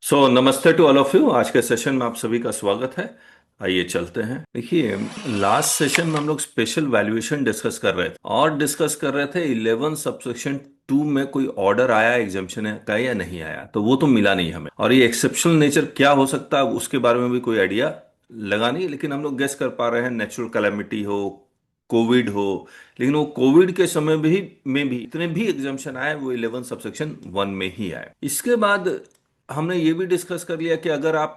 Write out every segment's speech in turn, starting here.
नमस्ते to all of you. आज के सेशन में आप सभी का स्वागत है। आइए चलते हैं। देखिए, लास्ट सेशन में हम लोग स्पेशल वैल्यूएशन डिस्कस कर रहे थे और डिस्कस कर रहे थे 11 सबसेक्शन 2 में कोई ऑर्डर आया एग्जामिशन का या नहीं आया, तो वो तो मिला नहीं हमें। और ये एक्सेप्शनल नेचर क्या हो सकता है उसके बारे में भी कोई आइडिया लगा नहीं, लेकिन हम लोग गेस कर पा रहे हैं नेचुरल कैलेमिटी हो, कोविड हो। लेकिन वो कोविड के समय भी इतने भी एग्जाम्शन आए वो 11 सबसेक्शन 1 में ही आए। इसके बाद हमने ये भी डिस्कस कर लिया कि अगर आप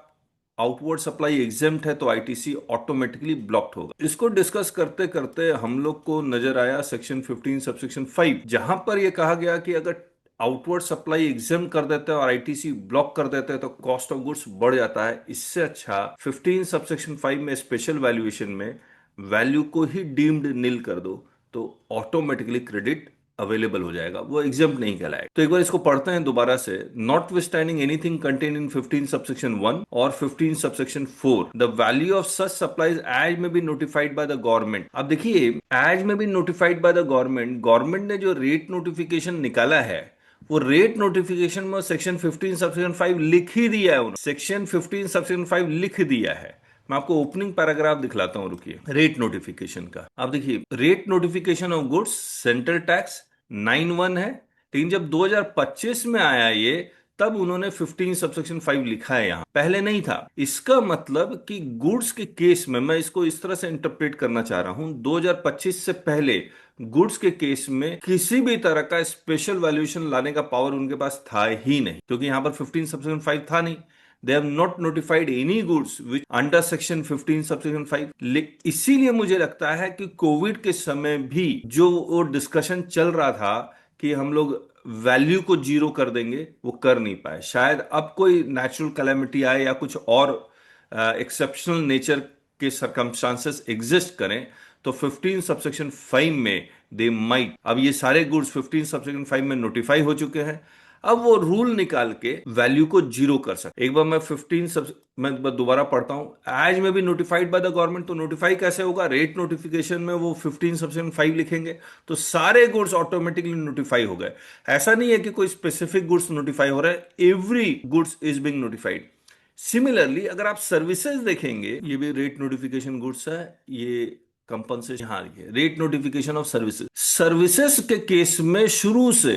आउटवर्ड सप्लाई एग्जेम्प्ट है तो आईटीसी ऑटोमेटिकली ब्लॉक्ड होगा। इसको डिस्कस करते करते हम लोग को नजर आया सेक्शन 15 सबसेक्शन 5, जहां पर यह कहा गया कि अगर आउटवर्ड सप्लाई एग्जेम्प्ट कर देते हैं और आईटीसी ब्लॉक कर देते हैं तो कॉस्ट ऑफ गुड्स बढ़ जाता है। इससे अच्छा 15 सबसेक्शन 5 में स्पेशल वैल्यूएशन में वैल्यू को ही डीम्ड नील कर दो तो ऑटोमेटिकली क्रेडिट अवेलेबल हो जाएगा, वो एग्जाम्प्ट नहीं कहलाएगा। तो एक बार इसको पढ़ते हैं दोबारा से। Notwithstanding anything contain in 15 subsection 1 और 15 subsection 4 the value of such supplies as may be notified by the government. अब देखिए, as may be notified by the government ने जो रेट नोटिफिकेशन निकाला है वो रेट नोटिफिकेशन में सेक्शन 15 सबसेक्शन 5 लिख ही दिया है। उन्होंने सेक्शन 15 सबसेक्शन 5 लिख दिया है। मैं आपको ओपनिंग पैराग्राफ दिखलाता हूं, रुकिए। रेट नोटिफिकेशन का आप देखिए, rate notification of goods central tax 9(1) है। लेकिन जब 2025 में आया ये, तब उन्होंने 15 सबसेक्शन 5 लिखा है, यहां पहले नहीं था। इसका मतलब कि गुड्स के केस में, मैं इसको इस तरह से इंटरप्रेट करना चाह रहा हूं, 2025 से पहले गुड्स के केस में किसी भी तरह का स्पेशल वैल्यूएशन लाने का पावर उनके पास था ही नहीं, क्योंकि यहां पर 15 सबसेक्शन 5 था नहीं। They have not notified any goods which under section 15 subsection 5। इसीलिए मुझे लगता है कि कोविड के समय भी जो वो डिस्कशन चल रहा था कि हम लोग वैल्यू को जीरो कर देंगे, वो कर नहीं पाए। शायद अब कोई नेचुरल कैलेमिटी आए या कुछ और एक्सेप्शनल नेचर के सरकमस्टांसेस एग्जिस्ट करें तो 15 सबसेक्शन 5 में दे माइट। अब ये सारे गुड्स 15 सबसेक्शन 5 में नोटिफाई हो चुके हैं। अब वो रूल निकाल के वैल्यू को जीरो कर सकते। एक बार मैं 15 सब मैं दोबारा पढ़ता हूं। एज में भी नोटिफाइड बाय द गवर्नमेंट, तो नोटिफाई कैसे होगा? रेट नोटिफिकेशन में वो 15 सबसेक्शन 5 लिखेंगे तो सारे गुड्स ऑटोमेटिकली नोटिफाई हो गए। ऐसा नहीं है कि कोई स्पेसिफिक गुड्स नोटिफाई हो रहा है, every goods is being notified. Similarly अगर आप सर्विसेज देखेंगे, ये भी रेट नोटिफिकेशन गुड्स है, ये कंपनसेशन, हाँ ये rate notification of services. Services के केस में शुरू से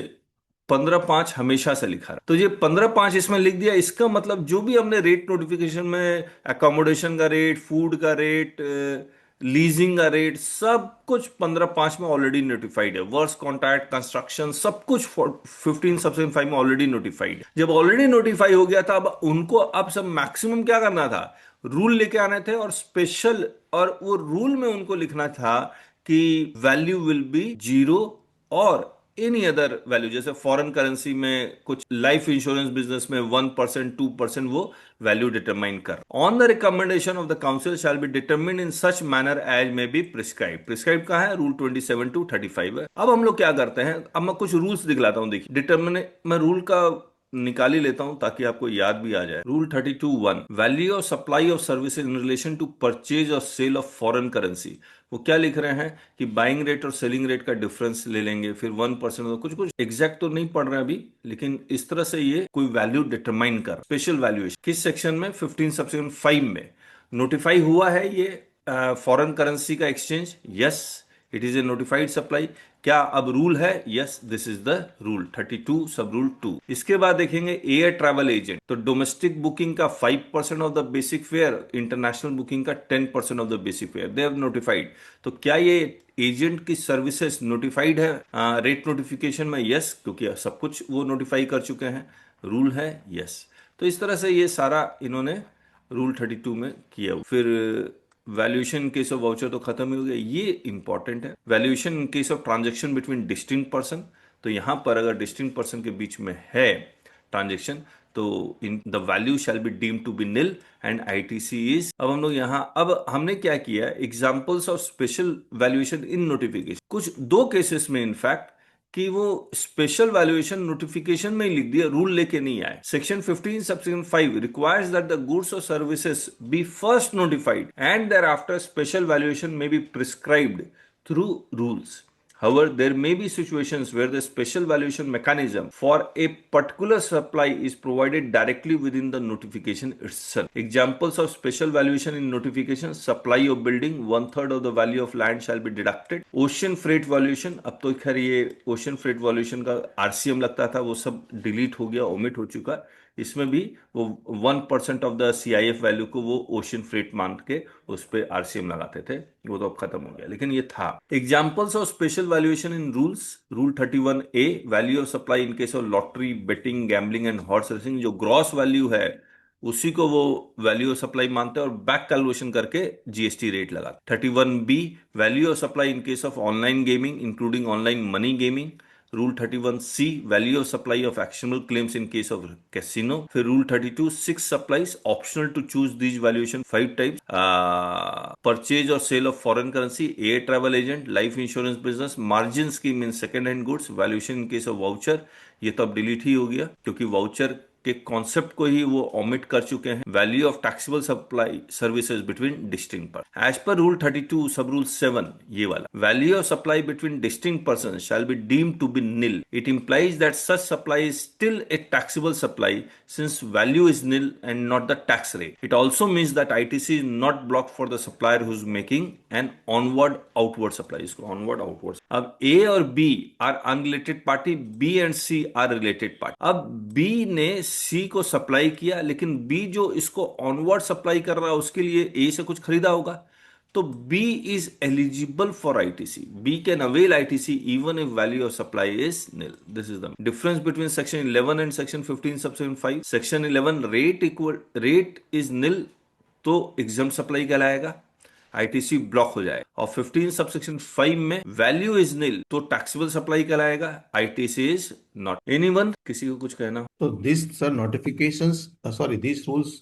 15(5) हमेशा से लिखा है, तो ये 15(5) इसमें लिख दिया। इसका मतलब जो भी हमने रेट नोटिफिकेशन में एकोमोडेशन का रेट, फूड का रेट, लीजिंग का रेट, सब कुछ 15(5) में ऑलरेडी नोटिफाइड है। वर्क्स कॉन्ट्रैक्ट, कंस्ट्रक्शन, सब कुछ 15 सबसेक्शन 5 में ऑलरेडी नोटिफाइड है। जब ऑलरेडी नोटिफाई हो गया था, अब उनको अब सब मैक्सिमम क्या करना था, रूल लेके आने थे और स्पेशल, और वो रूल में उनको लिखना था कि वैल्यू विल बी जीरो और एनी अदर वैल्यू, जैसे फॉरेन करेंसी में कुछ लाइफ इंश्योरेंस बिजनेस में 1% 2% वो वैल्यू डिटरमाइन कर। On the recommendation of the council shall be determine in such manner as may be prescribe. Prescribe कहा है? Rule 27 to 35 है। अब हम लोग क्या करते हैं, अब मैं कुछ रूल्स दिखलाता हूं। देखिए, डिटरमिन, मैं रूल का निकाल ही लेता हूं ताकि आपको याद भी आ जाए। Rule 32(1) value of supply of services in relation to purchase और सेल ऑफ फॉरेन करेंसी। वो क्या लिख रहे हैं कि बाइंग रेट और सेलिंग रेट का डिफरेंस ले लेंगे, फिर 1%, कुछ कुछ एग्जैक्ट तो नहीं पढ़ रहे अभी, लेकिन इस तरह से ये कोई वैल्यू डिटरमाइन कर। स्पेशल वैल्यूएशन किस सेक्शन में? 15 सबसेक्शन 5 में नोटिफाई हुआ है ये फॉरेन करेंसी का exchange. Yes, it is a notified supply. क्या अब रूल है? Yes, this is the rule 32 sub rule 2। इसके बाद देखेंगे एयर ट्रैवल एजेंट, तो डोमेस्टिक बुकिंग का 5% of the basic fair, international booking का 10% of the basic fair, they have notified. तो क्या ये एजेंट की सर्विसेज नोटिफाइड है रेट नोटिफिकेशन में? यस, क्योंकि सब कुछ वो नोटिफाई कर चुके हैं। रूल है यस। तो इस तरह से ये सारा इन्होंने रूल 32 में किया। फिर वैल्यूएशन केस ऑफ वाउचर तो खत्म ही हो गया, ये इंपॉर्टेंट है। Valuation in case of transaction between distinct person, तो यहां पर अगर डिस्टिंक्ट पर्सन के बीच में है ट्रांजेक्शन तो in the value shall be deem to be nil and ITC is. अब हम लोग यहां, अब हमने क्या किया, examples of special valuation in notification, कुछ दो केसेस में इनफैक्ट कि वो स्पेशल वैल्यूएशन नोटिफिकेशन में ही लिख दिया, रूल लेके नहीं आए। Section 15 subsection 5 requires that the goods और services be first notified and thereafter special valuation may be prescribed through rules. However, there may be situations where the special valuation mechanism for a particular supply is provided directly within the notification itself. Examples of special valuation in notification: supply of building, 1/3 of the value of land shall be deducted. Ocean freight valuation, अब तो खैर ये ocean freight violation का RCM लगता था, वो सब delete हो गया, ओमिट हो चुका। इसमें भी वो 1% ऑफ द सीआईएफ वैल्यू को वो ओशन फ्रेट मान के उस पर आरसीएम लगाते थे, वो तो अब खत्म हो गया, लेकिन ये था। Examples of special valuation in rules: rule 31A, value of supply in case of lottery, betting, gambling and horse racing. जो ग्रॉस वैल्यू है उसी को वो वैल्यू ऑफ सप्लाई मानते हैं और बैक कैलकुलेशन करके जीएसटी रेट लगाते। 31B, value of supply in case of online gaming including online money gaming. Rule 31C, value of supply of actionable claims in case of casino. फिर rule 32, 6 supplies optional to choose these valuation 5 types: purchase और sale of foreign currency, air travel agent, life insurance business, margin scheme in second hand goods, valuation in case of voucher. ये तो अब delete ही हो गया क्योंकि voucher के concept को ही वो ओमिट कर चुके हैं। Value of taxable supply services between distinct person, as पर रूल 32 सब रूल 7, ये वाला value of supply between distinct person shall be deemed to be nil. It implies that such supply is still a taxable supply since value is nil and not the tax rate. It also means that ITC is not block for the supplier who is making an onward outward supply. इसको onward outward. अब A और B are unrelated party, B and C are related party. अब B ने C को supply किया, लेकिन B जो इसको ऑनवर्ड सप्लाई कर रहा है उसके लिए ए से कुछ खरीदा होगा, तो B is eligible for ITC. B can avail ITC even if value of supply is nil. This is the difference between section 11 and section 15 subsection 5। Section 11 rate is nil तो एग्जाम सप्लाई कहलाएगा, ITC block हो जाए। और 15 subsection 5 में value is nil तो taxable supply कहलाएगा, ITC is not. Anyone, किसी को कुछ कहना? So this sir notifications, sorry, these rules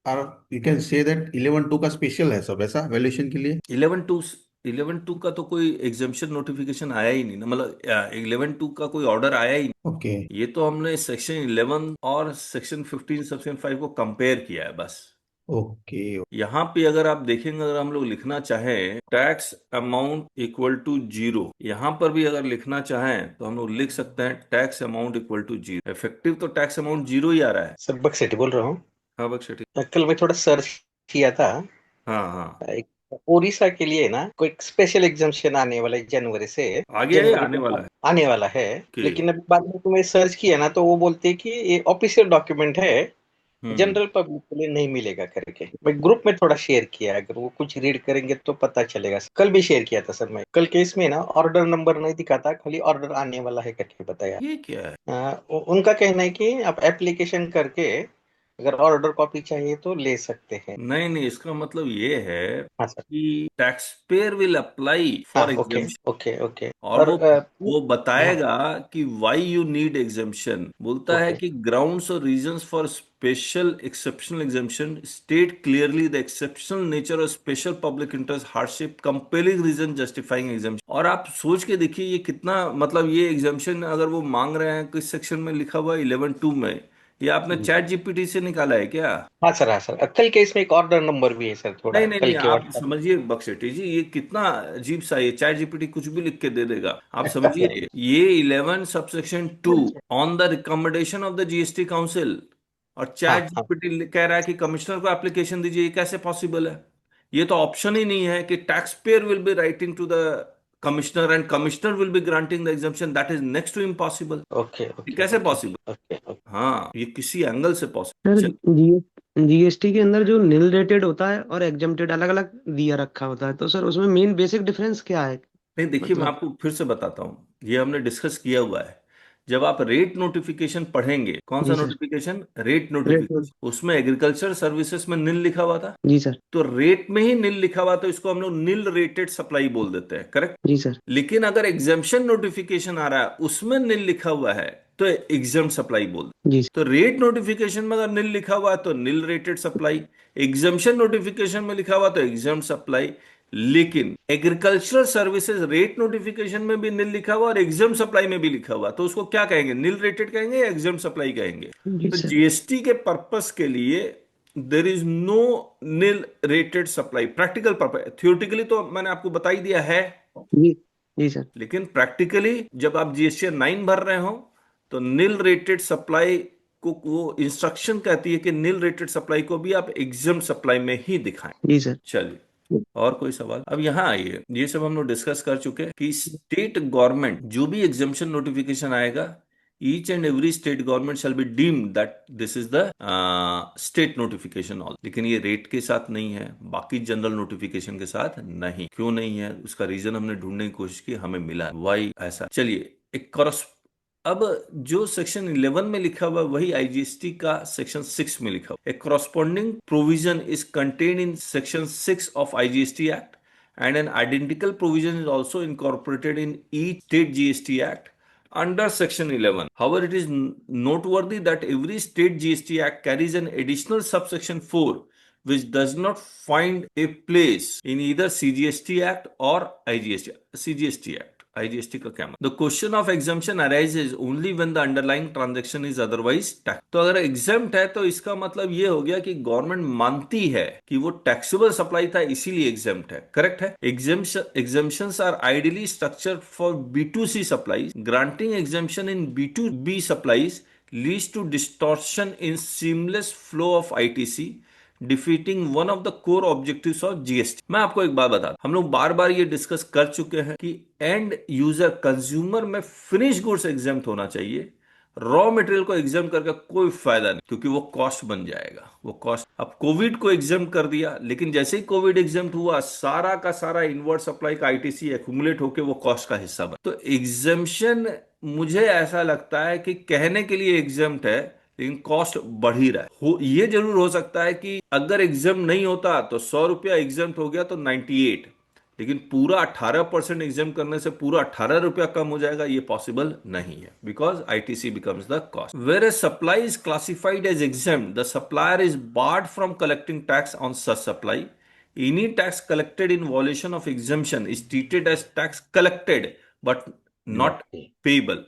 are, you can say that 11(2) का स्पेशल है सब ऐसा वैल्यूएशन के लिए। 11.2 का तो कोई एग्जाम्पशन नोटिफिकेशन आया ही नहीं ना, मतलब 11.2 का कोई ऑर्डर आया ही नहीं। ओके ये तो हमने सेक्शन 11 और सेक्शन 15 सेक्शन 5 को कंपेयर किया है बस। ओके यहाँ पे अगर आप देखेंगे, अगर हम लोग लिखना चाहें टैक्स अमाउंट इक्वल टू 0, यहाँ पर भी अगर लिखना चाहें तो हम लोग लिख सकते हैं tax amount equal to 0। Effective तो टैक्स अमाउंट 0 ही आ रहा है। सर बक्सेटी बोल रहा हूँ। हाँ बख्शी, कल मैं थोड़ा सर्च किया था, हाँ हाँ, एक उड़ीसा के लिए ना कोई स्पेशल एग्जाम्पशन आने वाला है जनवरी से। आगे है, जनवरी आने के वाला बाद है आने वाला है, कि लेकिन अभी बाद में तुम्हें सर्च किया ना तो वो बोलते हैं कि ये ऑफिशियल डॉक्यूमेंट है, जनरल पब्लिक के लिए नहीं मिलेगा करके। मैं ग्रुप में थोड़ा शेयर किया, अगर वो कुछ रीड करेंगे तो पता चलेगा। कल भी शेयर किया था सर मैं, कल के इसमें ना ऑर्डर नंबर नहीं दिखाता, खाली ऑर्डर आने वाला है करके बताया। ये क्या है? उनका कहना है कि आप एप्लीकेशन करके अगर ऑर्डर कॉपी चाहिए तो ले सकते हैं। नहीं नहीं, इसका मतलब ये है हाँ सर। कि टैक्स पेयर विल अप्लाई हाँ for okay exemption, okay okay. और और वो हाँ बताएगा कि व्हाई यू नीड एग्जाम्पशन। बोलता है ओके कि ग्राउंड्स और reasons for special exceptional exemption state clearly the exceptional nature और special public interest hardship compelling reason justifying exemption. और आप सोच के देखिए ये कितना, मतलब ये एग्जाम्पशन अगर वो मांग रहे हैं किस सेक्शन में लिखा हुआ है 11(2) में, ये आपने चैट जीपीटी से निकाला है क्या? हाँ सर। हाँ सर, कल के इसमें एक ऑर्डर नंबर भी है सर, थोड़ा नहीं नहीं कल नहीं, के आप व्हाट्सएप। समझिए बक्सेटी जी, ये कितना अजीब सा, ये चैट जीपीटी कुछ भी लिख के दे देगा। आप समझिए ये 11 subsection 2 on the recommendation of the GST council, और हाँ चैट हाँ जीपीटी कह रहा है कि कमिश्नर को एप्लीकेशन दीजिए। ये कैसे पॉसिबल है? ये तो ऑप्शन ही नहीं है कि tax payer will be writing to the commissioner and commissioner will be granting the exemption. That is next to impossible. Okay ये ओके कैसे ओके पॉसिबल? Okay okay. हाँ, ये किसी एंगल से सर पॉसिबल। जीएसटी के अंदर जो निल रेटेड होता है और एग्जम्प्टेड अलग अलग दिया रखा होता है, तो सर उसमें मेन बेसिक डिफरेंस क्या है? नहीं देखिए, मैं मतलब आपको फिर से बताता हूँ, ये हमने डिस्कस किया हुआ है। जब आप रेट नोटिफिकेशन पढ़ेंगे, कौन सा जी sir. Notification? Rate rate notification. उसमें एग्रीकल्चर सर्विसेज में निल लिखा हुआ था, जी सर। तो रेट में ही निल लिखा हुआ, तो इसको हम लोग निल रेटेड सप्लाई बोल देते हैं, करेक्ट? जी सर। लेकिन अगर एग्जाम्पशन नोटिफिकेशन आ रहा है उसमें निल लिखा हुआ है तो एग्जाम सप्लाई बोल देते हैं। जी सर। तो रेट नोटिफिकेशन में अगर निल लिखा हुआ है तो निल रेटेड सप्लाई, एग्जाम्पशन नोटिफिकेशन में लिखा हुआ तो एग्जाम सप्लाई। लेकिन एग्रीकल्चरल सर्विसेज रेट नोटिफिकेशन में भी निल लिखा हुआ और एग्जाम सप्लाई में भी लिखा हुआ, तो उसको क्या कहेंगे? निल रेटेड कहेंगे या एग्जाम सप्लाई कहेंगे? जी तो सर। जीएसटी के पर्पस के लिए there is no nil rated supply. Practical purpose, theoretically तो मैंने आपको बता ही दिया है। जी जी सर। लेकिन प्रैक्टिकली जब आप जीएसटी 9 भर रहे हो तो नील रेटेड सप्लाई को वो इंस्ट्रक्शन कहती है कि नील रेटेड सप्लाई को भी आप एग्जाम सप्लाई में ही दिखाएं। जी सर। चलिए, और कोई सवाल? अब यहाँ आइए, ये सब हम लोग डिस्कस कर चुके हैं कि स्टेट गवर्नमेंट जो भी एग्जामिशन नोटिफिकेशन आएगा, each and every state government shell be deemed that this is the state notification all. लेकिन ये रेट के साथ नहीं है, बाकी जनरल नोटिफिकेशन के साथ नहीं। क्यों नहीं है? उसका रीजन हमने ढूंढने की कोशिश की, हमें मिला वाई ऐसा। चलिए, एक अब जो सेक्शन 11 में लिखा हुआ वही आईजीएसटी का सेक्शन 6 में लिखा हुआ। ए corresponding provision is contained in section 6 of IGST Act and an identical provision is also incorporated in each state GST Act under section 11. However, it is noteworthy that every state GST Act carries an additional subsection 4 which does not find a place in either CGST Act or CGST Act. IGST का क्या मतलब? The question of exemption arises only when the underlying transaction is otherwise taxed. तो अगर exempt है तो इसका मतलब ये हो गया कि गवर्नमेंट मानती है कि वो टैक्सेबल सप्लाई था, इसीलिए exempt है। करेक्ट है? Exemptions are ideally structured for B2C supplies. Granting exemption in B2B supplies leads to distortion in seamless flow of ITC, defeating one of the core objectives of GST. मैं आपको एक बात बता, हम लोग बार बार ये डिस्कस कर चुके हैं कि एंड यूजर कंज्यूमर में फिनिश गुड्स एग्जाम्प्ट होना चाहिए, रॉ मटेरियल को एग्जाम्प्ट करके कोई फायदा नहीं, क्योंकि वो कॉस्ट बन जाएगा। वो कॉस्ट, अब कोविड को एग्जाम्प्ट कर दिया, लेकिन जैसे ही कोविड एग्जाम्प्ट हुआ, सारा का सारा इनवर्ट सप्लाई का आईटीसी एक्यूमुलेट होकर वो कॉस्ट का हिस्सा बना। तो एग्जाम्पशन मुझे ऐसा लगता है कि कहने के लिए एग्जाम्प्ट है, लेकिन कॉस्ट बढ़ ही रहा है। ये जरूर हो सकता है कि अगर एग्जाम नहीं होता तो 100 रुपया एग्जाम हो गया तो 98, लेकिन पूरा 18% एग्जाम करने से पूरा 18 रुपया कम हो जाएगा, ये पॉसिबल नहीं है, because ITC becomes the cost. Where a supply is classified as exempt, the supplier is barred from collecting tax on such supply. Any tax collected in violation of exemption is treated as tax collected but not payable.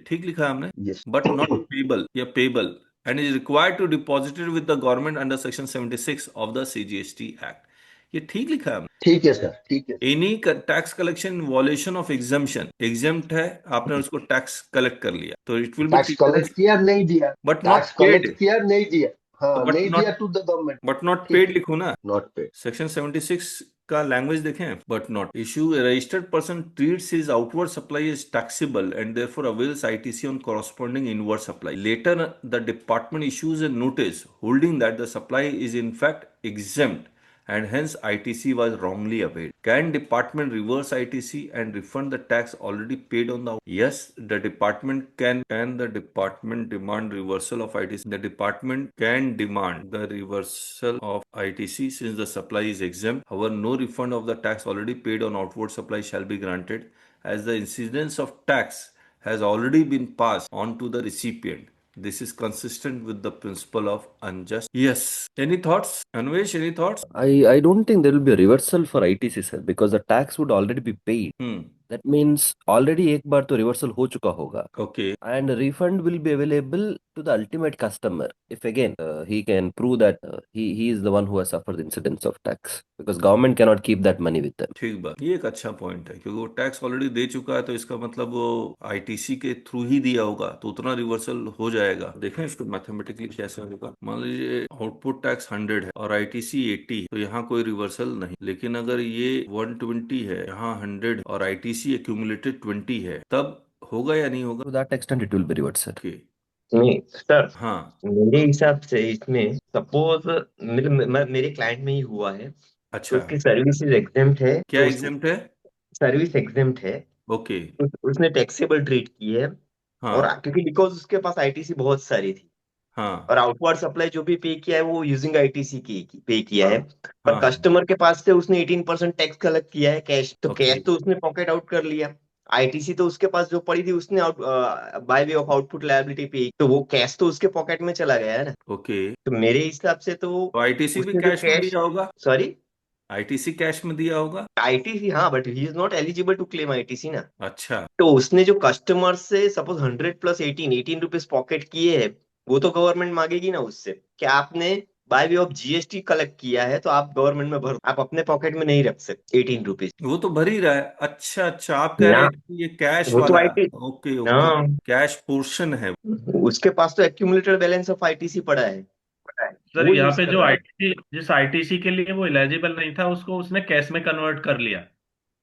ठीक लिखा है हमने, Yes. But not payable या payable, and is required to deposited with the government under section 76 of the CGST act. ये ठीक लिखा है हमने। ठीक है सर, ठीक है। Any tax collection in violation of exemption, exempt है, आपने उसको टैक्स कलेक्ट कर लिया तो it will be tax collect किया नहीं दिया, but not tax collect paid, किया नहीं दिया, हाँ बट नहीं नॉट दिया to the government, but not ठीक पेड है, लिखो ना। Not paid. सेक्शन 76 का लैंग्वेज देखें, but not issue. A registered person treats his outward supply is taxable and therefore avails ITC on corresponding inward supply. Later the department issues a notice holding that the supply is in fact exempt and hence ITC was wrongly paid. Can department reverse ITC and refund the tax already paid on the? Yes, the department can. Can the department demand reversal of ITC? The department can demand the reversal of ITC since the supply is exempt. However, no refund of the tax already paid on outward supply shall be granted, as the incidence of tax has already been passed on to the recipient. This is consistent with the principle of unjust. Yes. Any thoughts? Anvesh, any thoughts? I don't think there will be a reversal for ITC, sir, because the tax would already be paid. That means already एक बार तो reversal हो चुका होगा. Okay. And refund will be available to the ultimate customer if again he can prove that he is the one who has suffered the incidence of tax, because government cannot keep that money with them. ठीक बात, ये एक अच्छा point है, क्योंकि वो tax already दे चुका है, तो इसका मतलब वो आईटीसी के थ्रू ही दिया होगा, तो उतना रिवर्सल हो जाएगा। देखें इसको मैथमेटिकली कैसे होगा। मान लीजिए आउटपुट टैक्स 100 है और आईटीसी 80 है, तो यहाँ कोई रिवर्सल नहीं। लेकिन अगर ये 120 है, यहाँ 100 और आईटीसी एक्यूमुलेटेड 20 है, तब होगा या नहीं होगा? To that extent it will be reversed, sir. Okay. नहीं सर, हाँ, मेरे हिसाब से इसमें सपोज मेरे क्लाइंट में ही हुआ है, तो अच्छा, उसकी सर्विसेज एग्जेम्प्ट है, क्या तो एग्जाम्प्ट है? सर्विस एग्जेम्प्ट है, ओके, उसने टैक्सेबल ट्रीट की है, और हाँ, क्योंकि बिकॉज उसके पास आईटीसी बहुत सारी थी, हाँ, और आउटवर्ड सप्लाई जो भी पे किया है वो यूजिंग आईटीसी की पे किया है, पर हाँ, कस्टमर के पास से उसने 18% टैक्स कलेक्ट किया है कैश, तो ओके, कैश तो उसने पॉकेट आउट कर लिया, आईटीसी तो उसके पास जो पड़ी थी उसने by way of output liability पे, तो वो कैश तो उसके पॉकेट में चला गया है ना। ओके। तो मेरे हिसाब से तो तो आईटीसी भी उसने जो कैश में दिया होगा? सॉरी आईटीसी कैश में दिया होगा? आईटीसी, हाँ, but he is not eligible to claim ITC ना। अच्छा, तो उसने जो कस्टमर से सपोज 100 + 18 रुपीज पॉकेट किए है, वो तो गवर्नमेंट मांगेगी ना उससे, क्या आपने by way of GST collect किया है तो आप गवर्नमेंट में भर, आप अपने पॉकेट में नहीं रख सकते 18 रुपीज। वो तो भर ही रहा है। अच्छा अच्छा, आप कह रहे ना, हैं कि ये कैश वो तो वाला। आईटी, ओके ओके, हाँ, कैश पोर्शन है। उसके पास तो एक्यूमुलेटेड बैलेंस ऑफ आईटीसी पड़ा है, सर वो यहाँ यूज पे कर जो रहा है। आईटीसी, जिस आईटीसी के लिए वो एलिजिबल नहीं था, उसको उसने कैश में कन्वर्ट कर लिया।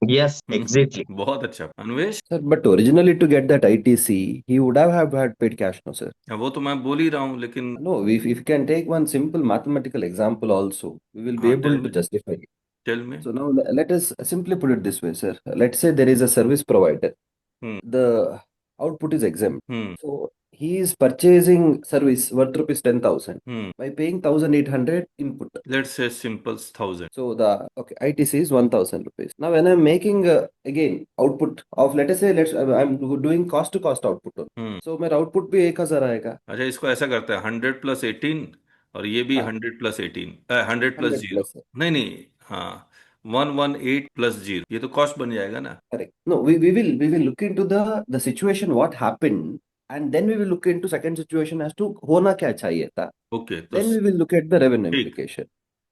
Yes exactly. बहुत अच्छा Anvesh. Sir, but originally to get that ITC, he would have had paid cash, no, sir. वो तो मैं बोल ही रहा हूँ, लेकिन No, if you can take one simple mathematical example also, we will be हाँ, able to justify it. Tell में। So now let us simply put it this way, sir. Let's say there is a service provider. Hmm The output is exempt. Hmm So he is purchasing service worth rupees 10,000 hmm by paying 1,800 input. Let's say simple 1000। So the okay ITC is 1,000 rupees. Now when I'm making again output of let us say I'm doing cost to cost output only. So मेरा output भी 1,000 आएगा. अच्छा, इसको ऐसा करते हैं 100 + 18, और ये भी हाँ 100 + 18, 100 + 0। 100 plus. नहीं नहीं, हाँ, 118 + 0, ये तो कॉस्ट बन जाएगा ना। Correct. No, we will look into the situation what happened, and then we will look into second situation as to होना क्या चाहिए था. ओके, तो Then we will look at the revenue ठीक, implication.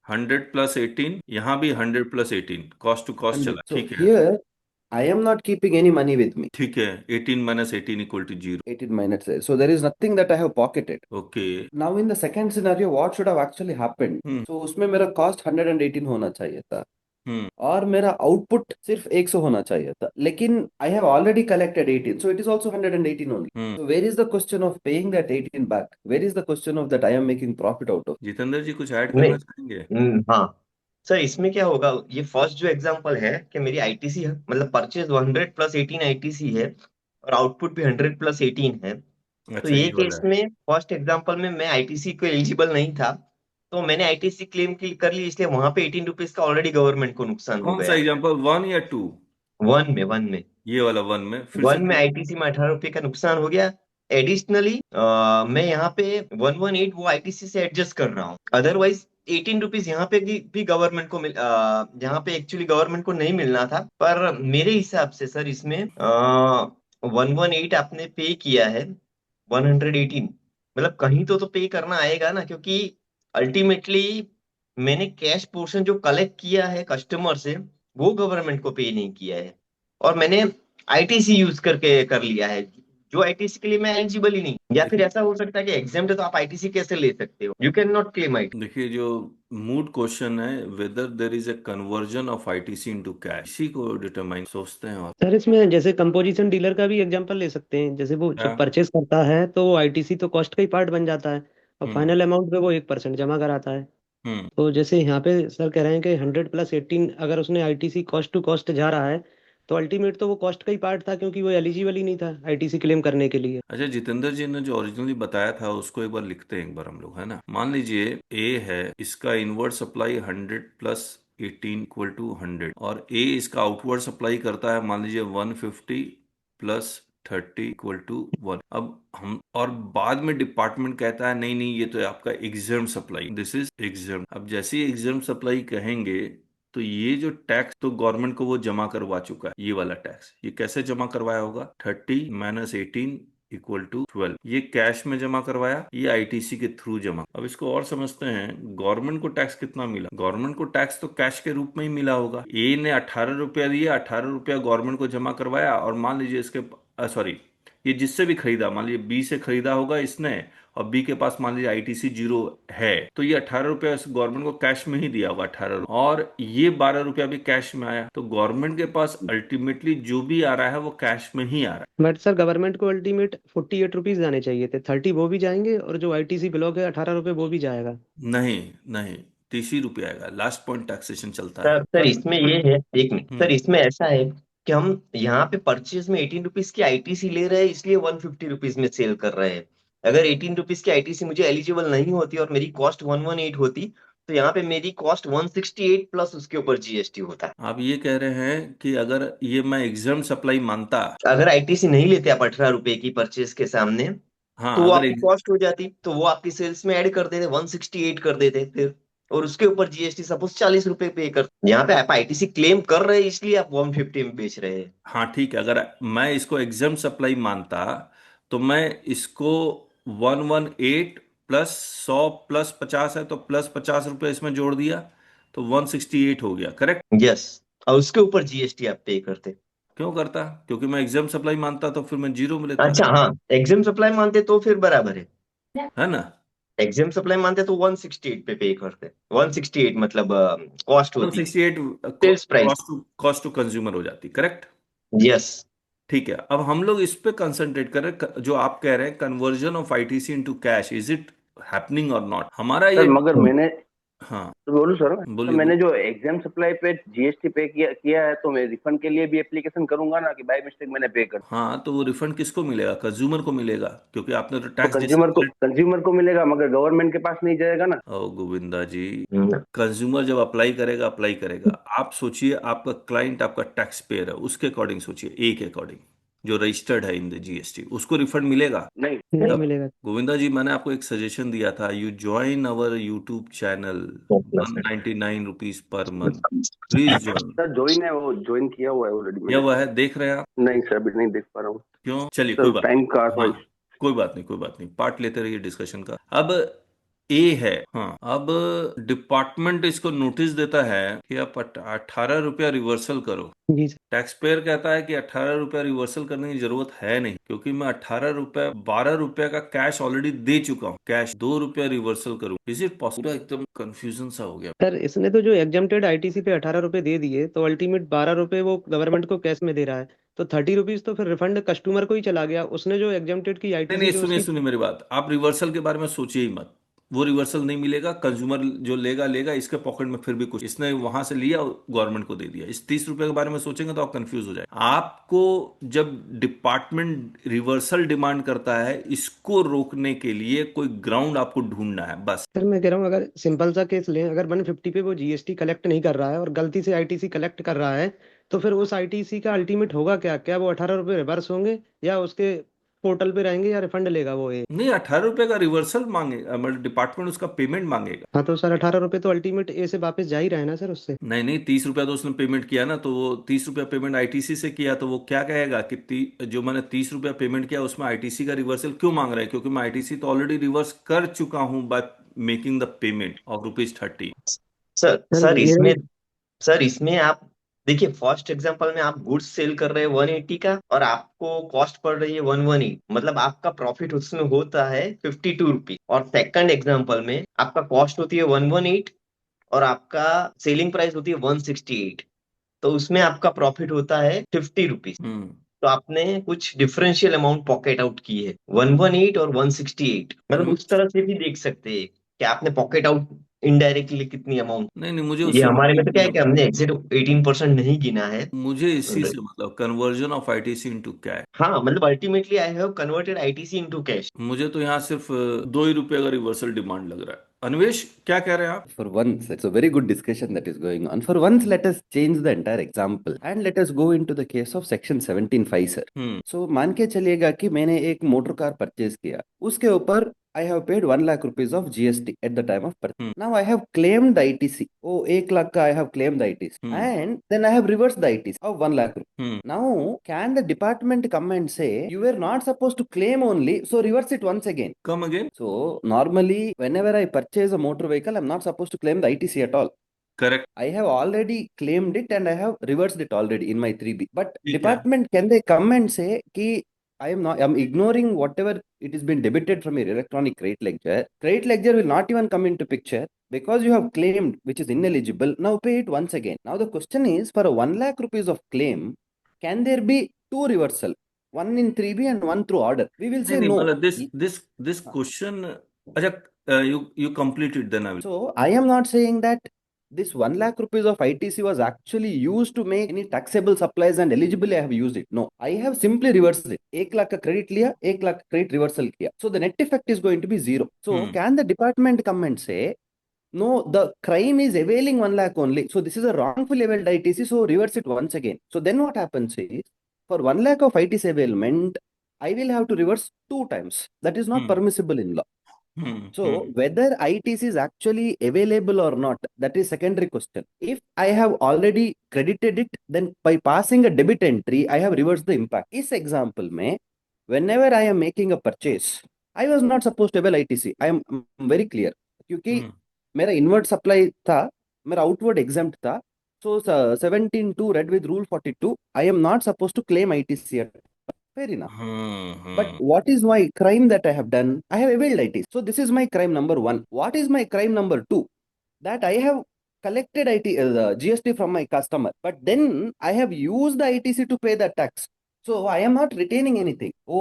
100 + 18, यहाँ भी 100 + 18, कॉस्ट टू कॉस्ट 100. चला, So ठीक है। here I am not keeping any money with me. ठीक है, 18 - 18 = 0। 18 minus A. So there is nothing that I have pocketed. Okay. Now in the second scenario, what should have actually happened? Hmm So उसमें मेरा cost 118 होना चाहिए था. हम्म और मेरा output सिर्फ 100 होना चाहिए था, लेकिन I have already collected 18, so it is also 118 only. Hmm So where is the question of paying that 18 back? Where is the question of that I am making profit out of? Jitendra ji कुछ add नहीं, करना चाहेंगे? हाँ sir, इसमें क्या होगा, ये first जो एग्जांपल है कि मेरी आईटीसी है, मतलब परचेज 100 + 18 आईटीसी है और आउटपुट भी 100 + 18 है। तो अच्छा, ये ये वाला केस है। में फर्स्ट एग्जांपल में मैं आईटीसी को एलिजिबल नहीं था, तो मैंने आईटीसी क्लेम कर ली, इसलिए वहां पे 18 रुपीज का ऑलरेडी गवर्नमेंट को नुकसान हो कौन सा गया। एग्जांपल, 1 या 2? वन में ये वाला 1 में फिर से वन में आईटीसी में 18 रुपए का नुकसान हो गया। एडिशनली मैं यहाँ पे 118 वो आईटीसी से एडजस्ट कर रहा हूँ, अदरवाइज 18 रुपीज यहाँ पे भी गवर्नमेंट को यहाँ पे एक्चुअली गवर्नमेंट को नहीं मिलना था, पर मेरे हिसाब से सर इसमें 118 आपने पे किया है, 118 मतलब कहीं तो पे करना आएगा ना, क्योंकि अल्टीमेटली मैंने कैश पोर्शन जो कलेक्ट किया है कस्टमर से वो गवर्नमेंट को पे नहीं किया है, और मैंने आईटीसी यूज करके कर लिया है, जो आईटीसी के लिए मैं एलिजिबल ही नहीं। या फिर ऐसा हो सकता है कि एग्जाम है तो आप आईटीसी कैसे ले सकते हो, you can not claim IT. देखिए, जो मूड क्वेश्चन है, whether there is a conversion of ITC into cash, इसी को डिटरमाइन सोचते हैं। और सर इसमें जैसे कंपोजिशन डीलर का भी एग्जांपल ले सकते हैं। जैसे वो क्या? जब परचेस करता है तो आईटीसी तो कॉस्ट का ही पार्ट बन जाता है, और हम्म फाइनल अमाउंट पे वो 1% जमा कराता है। हम्म तो जैसे यहाँ पे सर कह रहे हैं कि 100 + 18 अगर उसने आईटीसी कॉस्ट टू कॉस्ट जा रहा है, तो अल्टीमेट तो वो कॉस्ट का ही पार्ट था, क्योंकि वो एलिजिबल ही नहीं था आईटीसी क्लेम करने के लिए। अच्छा, जितेंद्र जी ने जो ओरिजिनली बताया था उसको एक बार लिखते हैं, एक बार हम लोग, है ना। मान लीजिए ए है, इसका इनवर्ड सप्लाई 100 + 18 = 100, और ए इसका आउटवर्ड सप्लाई करता है मान लीजिए 150 + 30 = 1। अब हम, और बाद में डिपार्टमेंट कहता है नहीं नहीं, ये तो है आपका exempt supply, this is exam. अब जैसे ही एग्जाम सप्लाई कहेंगे, तो ये जो टैक्स तो गवर्नमेंट को वो जमा करवा चुका है, ये वाला टैक्स ये कैसे जमा करवाया होगा? 30 - 18 = 12। ये कैश में जमा करवाया, ये आईटीसी के थ्रू जमा। अब इसको और समझते हैं, गवर्नमेंट को टैक्स कितना मिला? गवर्नमेंट को टैक्स तो कैश के रूप में ही मिला होगा। ए ने 18 रुपया दिया, 18 रुपया गवर्नमेंट को जमा करवाया, और मान लीजिए इसके सॉरी, ये जिससे भी खरीदा, मान लीजिए बी से खरीदा होगा इसने, और बी के पास मान लीजिए आईटीसी 0 है, तो ये 18 रुपया गवर्नमेंट को कैश में ही दिया होगा, 18, और ये 12 रुपया भी कैश में आया। तो गवर्नमेंट के पास अल्टीमेटली जो भी आ रहा है वो कैश में ही आ रहा बट सर गवर्नमेंट को अल्टीमेट 48 रुपीज जाने चाहिए थे, 30 वो भी जाएंगे, और जो आईटीसी ब्लॉक है 18 रुपए वो भी जाएगा। है। नहीं नहीं, 30 ही रुपया आएगा, लास्ट पॉइंट टैक्सेशन चलता है। सर इसमें ये है, एक मिनट सर, हम्म इसमें ऐसा है कि हम यहाँ पे परचेज में 18 रुपीज की आईटीसी ले रहे हैं, इसलिए 150 रुपीज में सेल कर रहे हैं। अगर 18 रुपीज की आईटीसी मुझे एलिजिबल नहीं होती और मेरी कॉस्ट 118 होती, तो यहाँ पे मेरी कॉस्ट 168 प्लस उसके ऊपर जीएसटी होता। आप ये कह रहे हैं कि अगर ये मैं एग्जाम सप्लाई मानता, अगर आईटीसी नहीं लेते आप 18 रुपए की परचेज के सामने, हाँ तो वो अगर आपकी कॉस्ट हो जाती, तो वो आपकी सेल्स में ऐड कर देते, 168 कर देते फिर, और उसके ऊपर जीएसटी सपोज 40 रुपए पे कर। यहाँ पे आप आईटीसी क्लेम कर रहे हैं इसलिए आप 150 में बेच रहे हैं। हाँ ठीक है, अगर मैं इसको एग्जाम सप्लाई मानता, तो मैं इसको 118 प्लस 100 प्लस 50 है तो प्लस 50 रुपये इसमें जोड़ दिया तो 168 हो गया, करेक्ट? यस, और उसके ऊपर जीएसटी आप पे करते। क्यों करता? क्योंकि मैं एग्जाम सप्लाई मानता तो फिर मैं जीरो में लेता, अच्छा हाँ, एग्जाम सप्लाई मानते तो फिर बराबर है। है ना? एग्जाम सप्लाई मानते तो 168 पे करते। 168 मतलब कॉस्ट होती है, 168 sales price. Cost to consumer हो जाती, करेक्ट? यस ठीक है, अब हम लोग इस पे कंसंट्रेट करें, जो आप कह रहे हैं conversion of ITC into cash, is it happening और नॉट? हमारा सर ये, मगर मैंने हाँ तो बोलूं सर, तो बोलिए मैंने बोलिए। जो एग्जाम सप्लाई पे जीएसटी पे किया है, तो मैं रिफंड के लिए भी एप्लीकेशन करूंगा ना, कि बाय मिस्टेक मैंने पे कर? हाँ, तो वो रिफंड किसको मिलेगा? कंज्यूमर को मिलेगा, क्योंकि आपने तो तो टैक्स जैसे कलेक्ट। कंज्यूमर को मिलेगा, मगर गवर्नमेंट के पास नहीं जाएगा ना। ओ गोविंदा जी, कंज्यूमर जब अप्लाई करेगा, आप सोचिए आपका क्लाइंट आपका टैक्स पेयर है, उसके अकॉर्डिंग सोचिए, ए के अकॉर्डिंग जो रजिस्टर्ड है इन द जीएसटी, उसको रिफंड मिलेगा? नहीं नहीं तब मिलेगा। गोविंदा जी, मैंने आपको एक सजेशन दिया था, you join our YouTube channel, 199 rupees per month, please join. Sir, join है, वो ज्वाइन किया हुआ है ऑलरेडी या मैंने। वह है, देख रहे हैं आप? नहीं सर, अभी नहीं देख पा रहा हूँ क्यों? चलिए कोई सर, बात टाइम नहीं। का हाँ, थोड़ा। कोई बात नहीं, कोई बात नहीं, पार्ट लेते रहिए डिस्कशन का। अब ए है, हाँ, अब डिपार्टमेंट इसको नोटिस देता है कि आप 18 रुपया रिवर्सल करो। जी सर। टैक्स पेयर कहता है कि 18 रुपया रिवर्सल करने की जरूरत है नहीं, क्योंकि मैं 18 रुपया 12 रुपया का कैश ऑलरेडी दे चुका हूँ, कैश 2 रुपया रिवर्सल करूँ, इज इट पॉसिबल? एकदम कंफ्यूजन सा हो गया। सर इसने तो जो एग्जम्प्टेड आईटीसी पे 18 रुपए दे दिए, तो अल्टीमेट 12 रुपए वो गवर्नमेंट को कैश में दे रहा है, तो 30 रुपीज तो फिर रिफंड कस्टमर को ही चला गया। उसने जो एग्जम्प्टेड की नहीं आईटीसी नहीं, जो सुनिए उसकी। सुनिए मेरी बात, आप रिवर्सल के बारे में सोचिए ही मत। वो रिवर्सल नहीं मिलेगा, कंज्यूमर जो लेगा लेगा, इसके पॉकेट में फिर भी कुछ इसने वहां से लिया और गवर्नमेंट को दे दिया। इस 30 रुपए के बारे में सोचेंगे तो आप कंफ्यूज हो जाए। आपको जब डिपार्टमेंट रिवर्सल डिमांड करता है, इसको रोकने के लिए कोई ग्राउंड आपको ढूंढना है, बस। सर मैं कह रहा हूँ, अगर सिंपल सा केस लें, अगर 150 पे वो जीएसटी कलेक्ट नहीं कर रहा है और गलती से आईटीसी कलेक्ट कर रहा है, तो फिर उस आईटीसी का अल्टीमेट होगा क्या? क्या वो 18 रुपए रिवर्स होंगे, या उसके पोर्टल पे रहेंगे, या रिफंड लेगा वो ए? नहीं, 18 रुपए का रिवर्सल मांगेगा, मतलब डिपार्टमेंट उसका पेमेंट मांगेगा। हाँ, तो सर 18 रुपए तो अल्टीमेट ए से वापस जा ही रहा है ना सर उससे। नहीं नहीं, 30 रुपया तो उसने पेमेंट किया ना, तो वो 30 रुपया पेमेंट आईटीसी से किया, तो वो क्या कहेगा कि जो मैंने 30 रुपया पेमेंट किया उसमें आईटीसी का रिवर्सल क्यों मांग रहा है? क्योंकि मैं आईटीसी तो ऑलरेडी रिवर्स कर चुका हूं by making the payment of rupees 30। Sir sir sir मेरा इसमें भी। सर इसमें आप देखिए, फर्स्ट एग्जांपल में आप गुड्स सेल कर रहे हैं 180 का, और आपको कॉस्ट पड़ रही है 118, मतलब आपका प्रॉफिट उसमें होता है 52 रुपीज। और सेकंड एग्जांपल में आपका कॉस्ट होती है 118 और आपका सेलिंग प्राइस होती है 168, तो उसमें आपका प्रॉफिट होता है 50 रुपीज। तो आपने कुछ डिफरेंशियल अमाउंट पॉकेट आउट की है, 118 और 168, मतलब उस तरह से भी देख सकते हैं कि आपने पॉकेट आउट इनडायरेक्टली कितनी अमाउंट। नहीं नहीं, मुझे ये उससे हमारे में कोई तो क्या है कि मतलब, हमने एग्जैक्ट 18% नहीं गिना है। मुझे इसी से मतलब conversion of ITC into cash. हाँ, मतलब ultimately I have converted ITC into cash. मुझे तो यहाँ सिर्फ 2 ही रुपये का रिवर्सल डिमांड लग रहा है। अन्वेश, क्या कह रहे हैं आप? For once, it's a very good discussion that is going on. For once, let us change the entire example and let us go into the case of section 17(5), sir. So, मान के चलिएगा कि मैंने एक मोटर कार परचेज किया, उसके ऊपर I have paid 1 lakh rupees of GST at the time of purchase. Now I have claimed the ITC. Oh, 1 lakh का I have claimed the ITC. And then I have reversed the ITC of 1 lakh rupees. Now, can the department come and say, you were not supposed to claim only, so reverse it once again? Come again? So, normally, whenever I purchase a motor vehicle, I'm not supposed to claim the ITC at all. Correct. I have already claimed it and I have reversed it already in my 3B. But ठीक है। department, can they come and say कि I'm ignoring whatever it has been debited from your electronic credit ledger. Credit ledger will not even come into picture because you have claimed, which is ineligible. Now pay it once again. Now the question is, for a 1 lakh rupees of claim, can there be two reversal? One in 3B and one through order? We will say नहीं, no. मतलब this question, अच्छा, you complete it, then I will. So I am not saying that this 1 lakh rupees of ITC was actually used to make any taxable supplies and eligibly I have used it. No, I have simply reversed it. 1 lakh का credit लिया, 1 lakh credit reversal किया. So the net effect is going to be 0. So can the department come and say, no, the crime is availing 1 lakh only. So this is a wrongful availed ITC, so reverse it once again. So then what happens is, for 1 lakh of ITC availment, I will have to reverse 2 times. That is not permissible in law. So whether ITC is actually available or not, that is secondary question. If I have already credited it, then by passing a debit entry, I have reversed the impact. This example mein, whenever I am making a purchase, I was not supposed to avail ITC. I am very clear. क्योंकि हम्म मेरा inward supply था, मेरा outward exempt था. So 17.2 read with rule 42, I am not supposed to claim ITC. Fair enough. But hmm what is my crime that I have done? I have availed ITC. So this is my crime number one. What is my crime number two? That I have collected GST from my customer, but then I have used the ITC to pay the tax. So I am not retaining anything. Oh,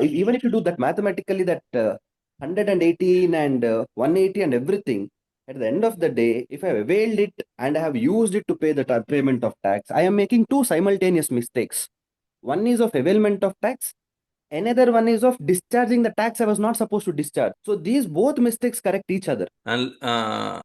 even if you do that mathematically, that 118 and 180 and everything, at the end of the day, if I have availed it and I have used it to pay the payment of tax, I am making two simultaneous mistakes. One is of availment of tax, another one is of discharging the tax I was not supposed to discharge. So these both mistakes correct each other.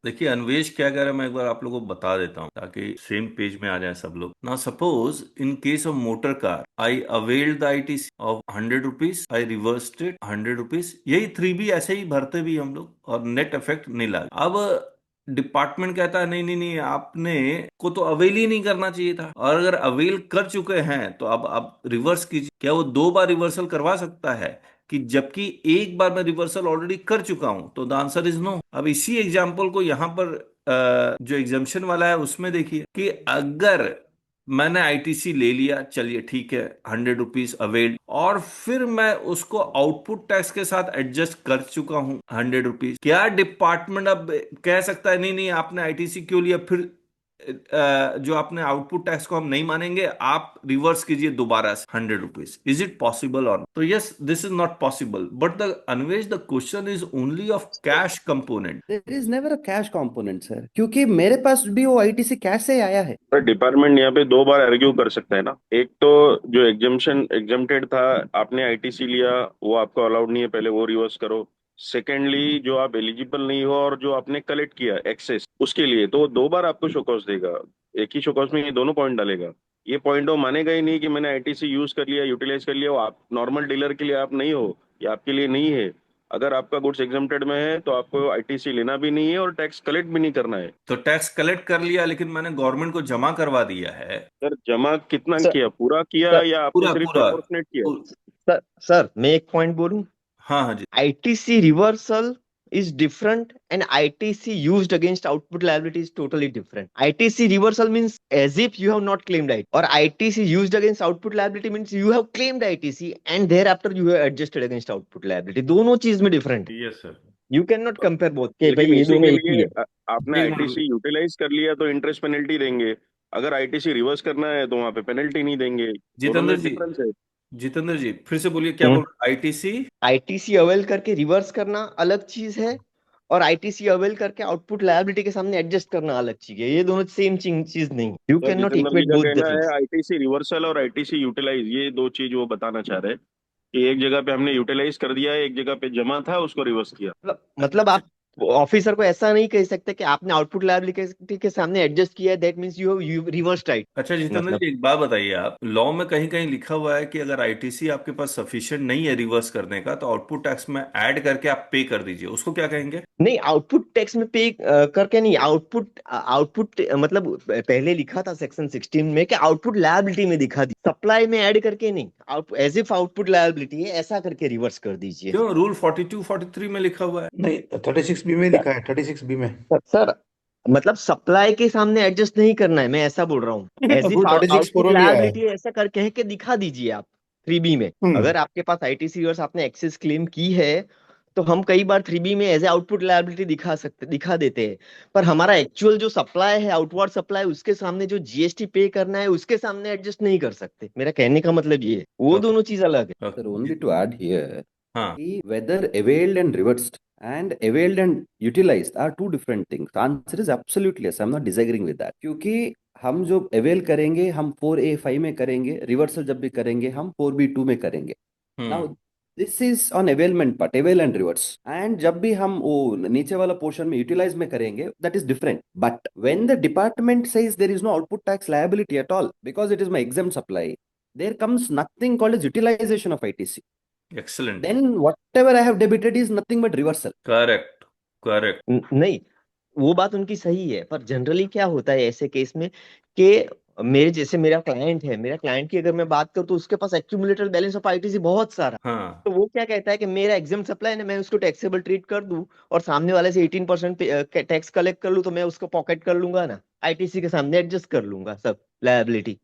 देखिए अन्वेश क्या कह रहा है, मैं एक बार आप लोगों को बता देता हूँ ताकि सेम पेज में आ जाए सब लोग. Now suppose in case of motor car I availed the ITC of 100 rupees, I reversed it 100 rupees. यही 3B ऐसे ही भरते भी हम लोग और नेट इफेक्ट नहीं लगा. अब डिपार्टमेंट कहता है नहीं नहीं नहीं, आपने को तो अवेल ही नहीं करना चाहिए था, और अगर अवेल कर चुके हैं तो अब आप रिवर्स कीजिए. क्या वो 2 बार रिवर्सल करवा सकता है? कि जबकि एक बार मैं रिवर्सल ऑलरेडी कर चुका हूं. तो द आंसर इज नो. अब इसी एग्जाम्पल को यहां पर जो एग्जाम्पशन वाला है उसमें देखिए कि अगर मैंने आईटीसी ले लिया, चलिए ठीक है, 100 रुपीज अवेल्ड, और फिर मैं उसको आउटपुट टैक्स के साथ एडजस्ट कर चुका हूं 100 रुपीज, क्या डिपार्टमेंट अब कह सकता है नहीं नहीं आपने आईटीसी क्यों लिया, फिर जो आपने आउटपुट टैक्स को हम नहीं मानेंगे, आप रिवर्स कीजिए दोबारा से 100 रुपीज. Is it possible? और तो yes, this is not possible. But the answer the question is only of cash component. There is never a cash component, sir. क्योंकि मेरे पास भी वो ITC कैश से आया है. पर डिपार्टमेंट यहाँ पे 2 बार आर्ग्यू कर सकता है ना. एक तो जो एग्जम्प्टेड था, आपने आईटीसी लिया, वो आपको अलाउड नहीं है, पहले वो रिवर्स करो. सेकेंडली जो आप एलिजिबल नहीं हो और जो आपने कलेक्ट किया एक्सेस, उसके लिए तो 2 बार आपको शोकॉज देगा. एक ही शोकॉज में ये दोनों पॉइंट डालेगा. ये पॉइंट वो मानेगा ही नहीं कि मैंने आईटीसी यूज कर लिया, यूटिलाइज कर लिया. वो आप नॉर्मल डीलर के लिए आप नहीं हो, ये आपके लिए नहीं है. अगर आपका गुड्स एग्जम्प्टेड में है तो आपको आईटीसी लेना भी नहीं है और टैक्स कलेक्ट भी नहीं करना है. तो टैक्स कलेक्ट कर लिया, लेकिन मैंने गवर्नमेंट को जमा करवा दिया है. सर जमा कितना सर किया, पूरा किया सर या आपने पूरा सिर्फ पूरा प्रोपोर्शनेट किया? सर मैं एक पॉइंट बोलूं. हाँ हाँ जी. ITC reversal is different and ITC used against output liability is totally different. ITC reversal means as if you have not claimed it, or ITC used against output liability means you have claimed ITC and thereafter you have adjusted against output liability. दोनों चीज में different है. Yes sir. You cannot compare both. कि भाई लेकिन ये इसी दोनों के एक ही लिए है. आपने आईटीसी यूटिलाइज कर लिया तो इंटरेस्ट पेनल्टी देंगे. अगर आईटीसी रिवर्स करना है तो वहां पे पेनल्टी नहीं देंगे. दोनों जितेंद्र में जी, डिफरेंस है. जितेंद्र जी फिर से बोलिए, क्या बोल रहे? आईटीसी ITC अवेल करके रिवर्स करना अलग चीज है, और ITC अवेल करके आउटपुट लायबिलिटी के सामने एडजस्ट करना अलग चीज है. ये दोनों सेम चीज नहीं. यू तो can not Jitendra ji equate का बोथ द कहना है थिंग्स. आईटीसी रिवर्सल और आईटीसी यूटिलाइज, ये 2 चीज वो बताना चाह रहे हैं कि एक जगह पे हमने यूटिलाइज कर दिया है, एक जगह पे जमा था उसको रिवर्स किया. मतलब आप ऑफिसर को ऐसा नहीं कह सकते कि आपने आउटपुट लायबिलिटी के सामने एडजस्ट किया है, that means you have reverse right. अच्छा जितेंद्र मतलब जी, एक बात बताइए, आप लॉ में कहीं कहीं लिखा हुआ है कि अगर आईटीसी आपके पास सफिशिएंट नहीं है रिवर्स करने का, तो आउटपुट टैक्स में ऐड करके आप पे कर दीजिए, उसको क्या कहेंगे? नहीं, आउटपुट टैक्स में पे करके नहीं. आउटपुट मतलब पहले लिखा था सेक्शन 16 में कि आउटपुट लायबिलिटी में दिखा दी, सप्लाई में ऐड करके नहीं. एज इफ आउटपुट लायबिलिटी है ऐसा करके रिवर्स कर दीजिए. क्यों? रूल 42 43 में लिखा हुआ है. नहीं 36B में लिखा है, 36B में. सर मतलब सप्लाई के सामने एडजस्ट नहीं करना है, मैं ऐसा बोल रहा हूँ. एज इफ रूल 36 आउटपुट फोरो भी आया है. लायबिलिटी ऐसा कर कह के दिखा दीजिए आप 3B में. अगर आपके पास आईटीसी रिवर्स आपने एक्सेस क्लेम की है तो हम कई बार 3B में एज ए आउटपुट लायबिलिटी दिखा देते हैं, पर हमारा एक्चुअल जो सप्लाई है, आउटवर्ड सप्लाई, उसके सामने जो जीएसटी पे करना है उसके सामने एडजस्ट नहीं कर सकते. मेरा कहने का मतलब ये है, वो दोनों चीज अलग है. Sir, only to add here, हाँ whether availed and reversed and availed and utilized are two different things. The answer is absolutely yes. I'm not disagreeing with that. क्योंकि हम जो avail करेंगे हम 4A5 में करेंगे, रिवर्सल जब भी करेंगे हम 4B2 में करेंगे. Now this is on availment part, avail and reverse. And जब भी हम वो नीचे वाला पोर्शन में यूटिलाइज में करेंगे, that is different. But when the department says there is no output tax liability at all because it is my exempt supply, there comes nothing called as utilization of ITC. Excellent. Then whatever I have debited is nothing but reversal. Correct correct. नहीं, वो बात उनकी सही है, पर generally क्या होता है ऐसे केस में कि मेरे जैसे मेरा क्लाइंट की अगर मैं बात करूँ तो उसके पास एक्यूमुलेटेड बैलेंस ऑफ आईटीसी बहुत सारा। हाँ तो वो क्या कहता है कि मेरा एग्जाम सप्लाई है ना, मैं उसको टैक्सेबल ट्रीट कर दूं और सामने वाले से 18% टैक्स कलेक्ट कर लूं, तो मैं उसको पॉकेट कर लूंगा ना, आईटीसी के सामने एडजस्ट कर लूंगा सब लायबिलिटी।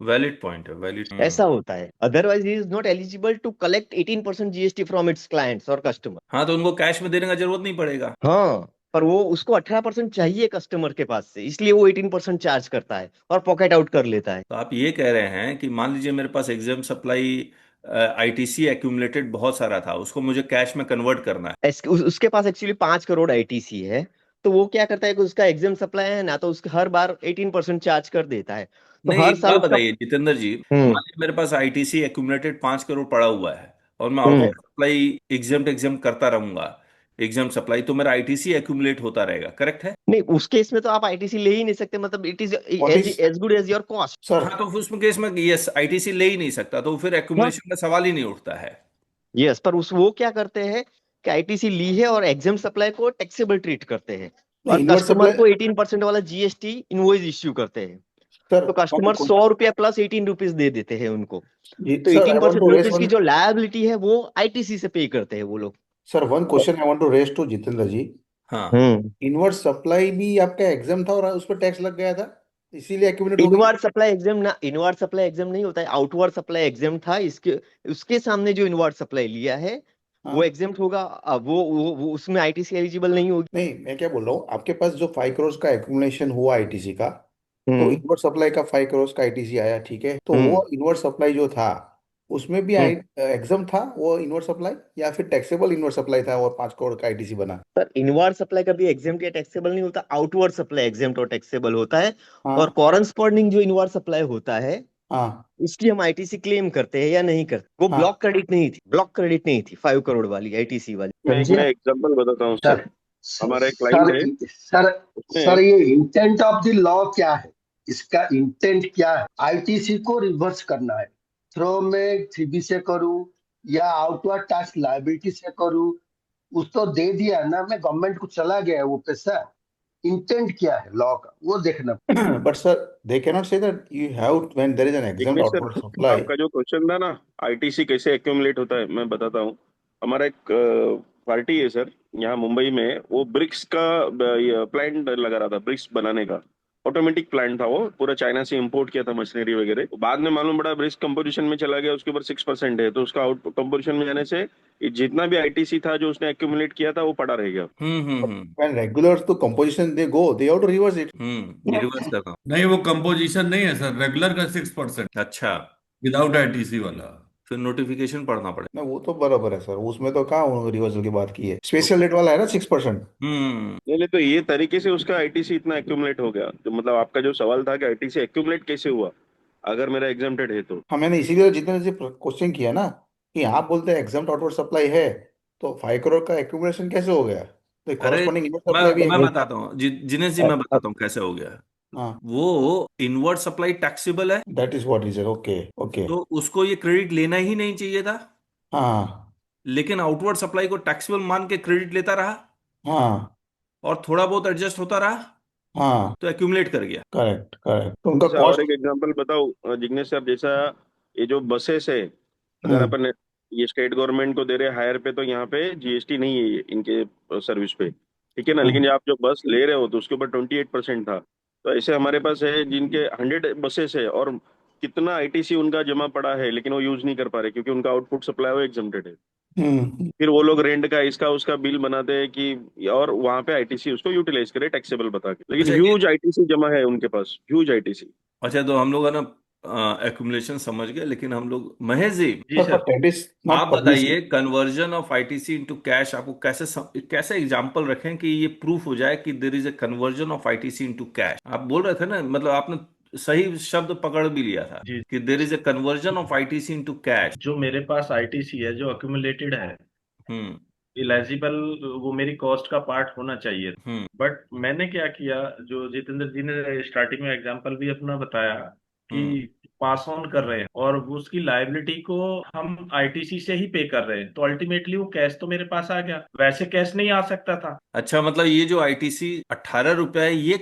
वैलिड पॉइंट है, वैलिड। ऐसा होता है। Otherwise he is not eligible to collect 18% GST from its clients और कस्टमर। हाँ, तो उनको कैश में देने का जरूरत नहीं पड़ेगा। हाँ, पर वो उसको 18% चाहिए कस्टमर के पास से, इसलिए वो 18% चार्ज करता है और पॉकेट आउट कर लेता है। तो आप ये कह रहे हैं कि मान लीजिए मेरे पास एग्जाम सप्लाई आईटीसी एक्यूमुलेटेड बहुत सारा था, उसको मुझे कैश में कन्वर्ट करना है। उसके पास एक्चुअली 5 करोड़ आईटीसी है। तो वो क्या करता है कि उसका एग्जाम सप्लाई है ना, तो उसके हर बार 18% चार्ज कर देता है। तो नहीं, हर एक साल बात उसका। बताइए जितेंद्र जी, हम्म। मान लीजिए मेरे पास आईटीसी एक्यूमुलेटेड 5 करोड़ पड़ा हुआ है और मैं out hmm. Of supply exam exam करता रहूंगा, एग्जाम सप्लाई, तो मेरा आईटीसी एक्यूमुलेट होता रहेगा, करेक्ट है? नहीं, उस केस में तो आप आईटीसी ले ही नहीं सकते, मतलब it is what as is as good as your cost. Sir? हाँ, तो फिर उसमें केस में यस आईटीसी ले ही नहीं सकता, तो फिर हाँ, एक्यूमुलेशन का सवाल ही नहीं उठता है। यस, पर उस वो क्या करते हैं कि आईटीसी ली है और एग्जाम सप्लाई को टैक्सेबल ट्रीट करते हैं और इनवर्ट कस्टमर सप्लाई को 18% वाला जीएसटी इनवॉइस इश्यू करते हैं। सर, तो कस्टमर 100 रुपया प्लस 18 रुपीज दे देते हैं उनको। तो sir, I eighteen want percent to raise rupees की वन जो लायबिलिटी है वो आईटीसी से पे करते हैं वो लोग। Sir, one question I want to raise to Jitendra ji. हाँ, हम्म। इनवर्ट सप्लाई भी आपका एग्जाम था और उस पर टैक्स लग गया था, इसीलिए एक्यूमुलेट हो गई। इनवर्ड सप्लाई एग्जाम नहीं होता है, आउटवर्ड सप्लाई एग्जाम था इसके। उसके सामने जो इनवर्ड सप्लाई लिया है वो हाँ, एग्जाम होगा। अब वो उसमें आईटीसी एलिजिबल नहीं होगी। नहीं, मैं क्या बोल रहा हूँ, आपके पास जो 5 करोड़ का एक्यूमुलेशन हुआ आईटीसी का, तो हम्म। इनवर्ट सप्लाई का 5 करोड़ का आईटीसी आया, ठीक है, तो हम्म। वो इनवर्ट सप्लाई जो था उसमें भी हम्म। आई एग्जाम था वो इनवर्ट सप्लाई, या फिर टैक्सेबल इनवर्ट सप्लाई था और 5 करोड़ का आईटीसी बना? सर, इनवर्ड सप्लाई कभी एग्जाम या टैक्सेबल नहीं होता, आउटवर्ड सप्लाई एग्जाम और टैक्सेबल होता है। और हाँ, कॉरेस्पॉन्डिंग जो इनवर्ड सप्लाई होता है हाँ, उसकी हम आईटीसी क्लेम करते हैं या नहीं करते। वो हाँ, ब्लॉक क्रेडिट नहीं थी 5 करोड़ वाली आईटीसी वाली, मैं समझे? एग्जांपल बताता हूँ सर। सर हमारा एक सर क्लाइंट है, सर उसने सर, ये इंटेंट ऑफ द लॉ क्या है? इसका इंटेंट क्या है? आईटीसी को रिवर्स करना है, थ्रो में सीबी से करूं या आउटवर्ड टैक्स लायबिलिटी से करूं? उस तो दे दिया ना, मैं गवर्नमेंट को चला गया है वो पैसा। इंटेंट क्या है लॉ का, वो देखना। But sir, they cannot say that you have when there is an exempt Vignesh outward sir, supply. आपका जो क्वेश्चन था ना, आईटीसी कैसे एक्यूमुलेट होता है, मैं बताता हूँ। हमारा एक पार्टी है सर यहाँ मुंबई में, वो ब्रिक्स का प्लांट लगा रहा था, ब्रिक्स बनाने का। ऑटोमेटिक प्लांट था, वो पूरा चाइना से इंपोर्ट किया था मशीनरी वगैरह। बाद में मालूम पड़ा ब्रिक्स कंपोजिशन में चला गया, उसके ऊपर 6% है, तो उसका आउट कंपोजिशन में जाने से ये जितना भी आईटीसी था जो उसने एक्यूमुलेट किया था वो पड़ा रह गया। हम्म। When regular to composition they go, they have to reverse it. ये रिवर्स करना। नहीं, वो कंपोजिशन नहीं है सर, रेगुलर का 6% अच्छा, विदाउट आईटीसी वाला। फिर नोटिफिकेशन पढ़ना पड़ेगा। ना, वो तो बराबर है सर, उसमें तो कहाँ रिवर्सल की बात की है, स्पेशल रेट वाला है ना 6%। हम्म। नहीं नहीं, तो ये तरीके से उसका आईटीसी इतना एक्यूमुलेट हो गया, तो मतलब आपका जो सवाल था कि आईटीसी एक्यूमुलेट कैसे हुआ अगर मेरा एग्जाम्प्टेड है तो। हाँ, मैंने इसीलिए जितने से क्वेश्चन किया ना, कि आप बोलते हैं एग्जाम आउटवर्ड सप्लाई है, तो 5 करोड़ का एक्यूमुलेशन कैसे हो गया? तो अरे, कॉरस्पॉन्डिंग इनवर्ट मैं सप्लाई भी मैं है। बताता हूँ जिनेश जी, मैं बताता हूँ कैसे हो गया। हाँ, वो इनवर्ड सप्लाई टैक्सेबल है, that is what is, okay, okay. तो उसको ये क्रेडिट लेना ही नहीं चाहिए था, हाँ, लेकिन आउटवर्ड सप्लाई को टैक्सेबल मान के क्रेडिट लेता रहा हाँ, और थोड़ा बहुत एडजस्ट होता रहा, हाँ, तो एक्यूमुलेट कर गया। करेक्ट, करेक्ट, तो उनका जैसा और एक कॉस्ट। एग्जांपल बताओ जिग्नेश सर, जैसा ये जो बसेस है, अगर हम्म, अपन ये स्टेट गवर्नमेंट को दे रहे हायर पे, तो यहाँ पे जीएसटी नहीं है ये इनके सर्विस पे, ठीक है ना। लेकिन आप जो बस ले रहे हो तो उसके ऊपर 28% था। तो ऐसे हमारे पास है जिनके 100 बसेस है और कितना आईटीसी उनका जमा पड़ा है, लेकिन वो यूज नहीं कर पा रहे क्योंकि उनका आउटपुट सप्लाई वो एग्जम्प्टेड है। हम्म, फिर वो लोग रेंट का इसका उसका बिल बनाते हैं कि, और वहां पे आईटीसी उसको यूटिलाइज करे टैक्सेबल बता के, लेकिन अच्छा ह्यूज आईटीसी जमा है उनके पास, ह्यूज आईटीसी। अच्छा, तो हम लोग है ना एक्यूमुलेशन समझ गए, लेकिन हम लोग महेश जी, जी पर सर। दैट इज नॉट आप पब्लिश। बताइए conversion of ITC into cash आपको कैसे एग्जांपल रखें कि ये प्रूफ हो जाए कि there is a conversion of ITC into cash. आप बोल रहे थे ना, मतलब आपने सही शब्द पकड़ भी लिया था जी, कि there is a conversion of ITC into cash. जो मेरे पास आईटीसी है जो अक्यूमुलेटेड है, हम्म। इलेजिबल, वो मेरी कॉस्ट का पार्ट होना चाहिए। हम्म। बट मैंने क्या किया, जो जितेंद्र जी ने स्टार्टिंग में एग्जांपल भी अपना बताया कि हम्म। पास ऑन कर रहे हैं और उसकी लायबिलिटी को हम आईटीसी से ही पे कर रहे हैं, तो अल्टीमेटली वो कैश तो मेरे पास आ गया, वैसे कैश नहीं आ सकता था। अच्छा, मतलब ये जो आईटीसी 18 रुपया है, ये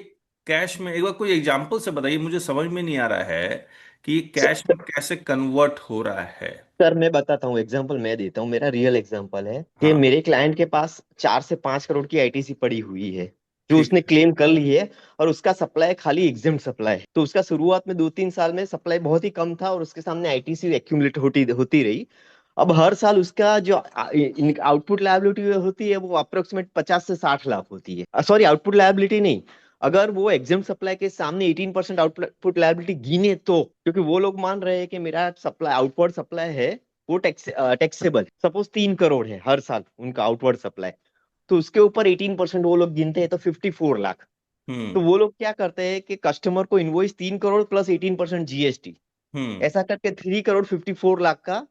कैश में एक बार कोई एग्जांपल से बताइए, मुझे समझ में नहीं आ रहा है कि कैश में कैसे कन्वर्ट हो रहा है। सर मैं बताता हूँ, एग्जांपल मैं देता हूँ, मेरा रियल एग्जांपल है कि हाँ मेरे क्लाइंट के पास 4 से 5 करोड़ की आईटीसी पड़ी हुई है जो ठीक उसने है। क्लेम कर ली है, और उसका सप्लाई खाली एग्जिम्ड सप्लाई है। तो उसका शुरुआत में 2-3 साल में सप्लाई बहुत ही कम था और उसके सामने आईटीसी एक्यूमुलेट होती होती रही। अब हर साल उसका जो आउटपुट लायबिलिटी होती है वो अप्रोक्सीमेट 50 से 60 लाख होती है। सॉरी, आउटपुट लायबिलिटी नहीं, अगर वो एग्जाम सप्लाई के सामने 18% आउटपुट लायबिलिटी गिने तो, क्योंकि वो लोग मान रहे हैं कि मेरा सप्लाई आउटवर्ड सप्लाई है वो टैक्सेबल। सपोज 3 करोड़ है हर साल उनका आउटवर्ड सप्लाई, तो उसके ऊपर 18% वो लोग गिनते हैं तो 54 लाख। तो हम्म वो लोग क्या करते हैं कि कस्टमर को इनवॉइस 3 करोड़ प्लस 18% जीएसटी, हम्म ऐसा करके 3 करोड़ 54 लाख का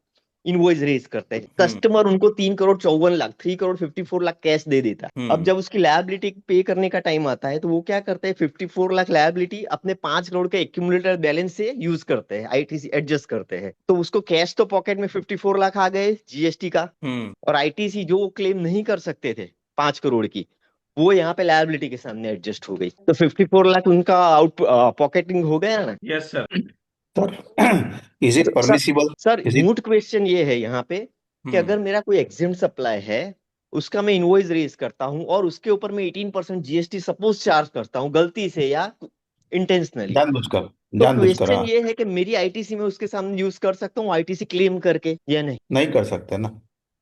इनवॉइस रेज करते हैं। हम्म कस्टमर उनको 3 करोड़ 54 लाख, 3 करोड़ 54 लाख कैश दे देता है। अब हम्म जब उसकी लायबिलिटी पे करने का टाइम आता है तो वो क्या करते हैं, 54 लाख लायबिलिटी अपने 5 करोड़ के एक्यूमुलेटर बैलेंस से यूज करते हैं, आईटीसी एडजस्ट करते हैं। तो उसको कैश तो पॉकेट में 54 लाख आ गए जीएसटी का, हम्म और आईटीसी जो वो क्लेम नहीं कर सकते थे 5 करोड़ की, वो यहाँ पे लायबिलिटी के सामने एडजस्ट हो गई। तो 54 लाख उनका आउट पॉकेटिंग हो गया ना। Yes sir. Sir, is it sir permissible? Sir Is it? Moot question ये है यहाँ पे कि हम्म अगर मेरा कोई एग्जिम सप्लाई है, उसका मैं इनवॉइस रेज करता हूँ और उसके ऊपर मैं 18% जीएसटी सपोज चार्ज करता हूँ गलती से या इंटेंशनली, जानबूझकर तो जानबूझकर, क्वेश्चन हाँ। ये है कि मेरी आईटीसी में उसके सामने यूज कर सकता हूँ आईटीसी क्लेम करके या नहीं? नहीं कर सकते ना।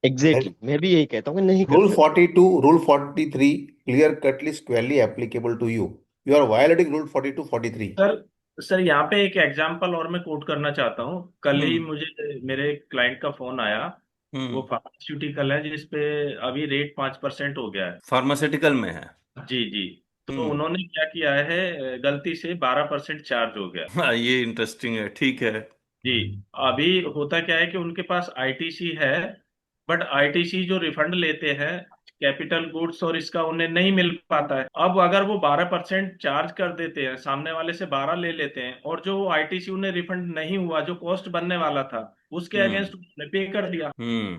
एग्जैक्टली मैं भी यही कहता हूँ कि नहीं कर Rule सकते। 42, Rule 43 clear cutly squarely applicable to you. You are violating Rule 42, 43. Sir sir यहाँ पे एक एग्जांपल और मैं कोट करना चाहता हूँ। कल ही हम्म मुझे मेरे क्लाइंट का फोन आया, वो हम्म फार्मास्यूटिकल है जिसपे अभी रेट 5% हो गया है। फार्मास्यूटिकल में है। जी जी। तो हम्म उन्होंने क्या किया है, गलती से 12% चार्ज हो गया। हाँ, ये इंटरेस्टिंग है, ठीक है। जी। अभी होता क्या है कि उनके पास आईटीसी है, बट आईटीसी जो रिफंड लेते हैं कैपिटल गुड्स और इसका उन्हें नहीं मिल पाता है। अब अगर वो 12% चार्ज कर देते हैं, सामने वाले से 12 ले लेते हैं, और जो आईटीसी उन्हें रिफंड नहीं हुआ जो कॉस्ट बनने वाला था उसके हम्म अगेंस्ट उन्होंने पे कर दिया, हम्म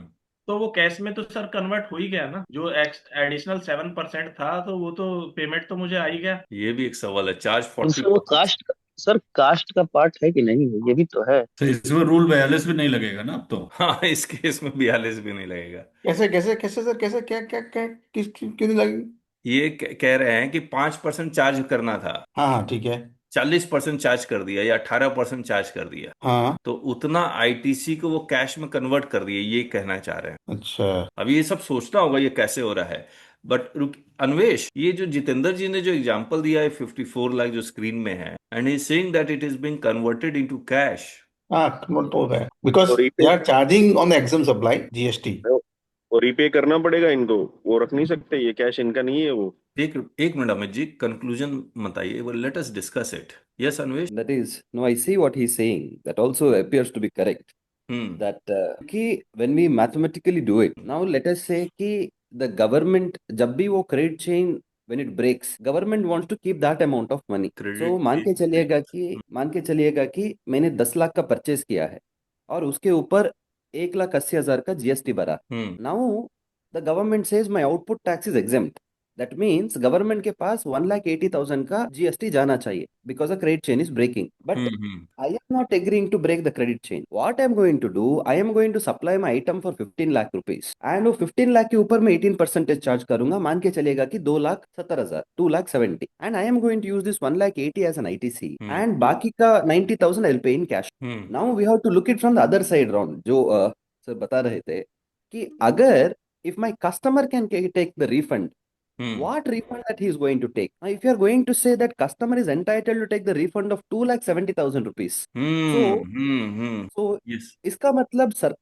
तो वो कैश में तो सर कन्वर्ट हो ही गया ना। जो एडिशनल 7% था तो वो तो पेमेंट तो मुझे आ ही गया। ये भी एक सवाल है, चार्ज सर वो 40%। कास्ट, सर कास्ट का पार्ट है कि नहीं, ये भी तो है। तो इसमें रूल 42 भी नहीं लगेगा ना अब तो। हाँ, इस केस में 42 भी नहीं लगेगा। कैसे कैसे कैसे सर, कैसे क्या क्या क्या क्यों नहीं लगी? ये कह रहे हैं कि 5% चार्ज करना था, हाँ हाँ, ठीक है। 40% चार्ज कर दिया या 18% चार्ज कर दिया, हाँ, तो उतना आईटीसी को वो कैश में कन्वर्ट कर दिए, ये कहना चाह रहे हैं। अच्छा। अब ये सब सोचना होगा ये कैसे हो रहा है। बट रुक अन्वेश, ये जो जितेंद्र जी ने जो एग्जांपल दिया है 54 लाख जो स्क्रीन में है, and he saying that it is being converted into cash. हाँ, कन्वर्ट हो रहा है बिकॉज और they are charging on the exempt supply GST. और रीपे करना पड़ेगा इनको, वो रख नहीं सकते, ये कैश इनका नहीं है वो। एक मिनट अमित जी, कंक्लूजन बताइए, let us discuss it. Yes Anvesh. That is, no, I see what he's saying. That also appears to be correct. Hmm That when we mathematically do it, now let us say कि the government जब भी वो credit chain when it breaks, government wants to keep that amount of money. So credit मान के चलिएगा कि मैंने 10 लाख का परचेज किया है और उसके ऊपर 1,80,000 का जीएसटी भरा। हम्म Now the government says my output tax is exempt. That means government के पास 1,80,000 का जीएसटी जाना चाहिए because the credit chain is breaking. But hmm I am not agreeing to break the credit chain. What I am going to do, I am going to supply my item for 15 lakh rupees. And वो 15 लाख के ऊपर मैं 18% charge करूंगा, मान के चलेगा कि 2,70,000, 2,70,000. And I am going to use this 1,80,000 as an ITC. And बाकी का 90,000 I will pay in cash. Now we have to look it from the other side round. जो सर बता रहे थे कि अगर if my customer can take the refund, what refund that he is going to take? Now, if you are going to say that customer is entitled to take the refund of 2,70,000 rupees, so yes इसका मतलब sir,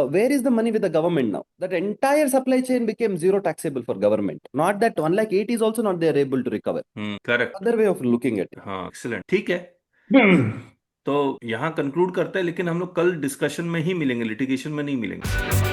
where is the money with the government now? That entire supply chain became zero taxable for government. Not that 1,80,000 is also not they are able to recover. Correct. Other way of looking at it. हाँ, excellent, ठीक है। तो यहाँ conclude करते हैं, लेकिन हम लोग कल डिस्कशन में ही मिलेंगे, लिटिगेशन में नहीं मिलेंगे।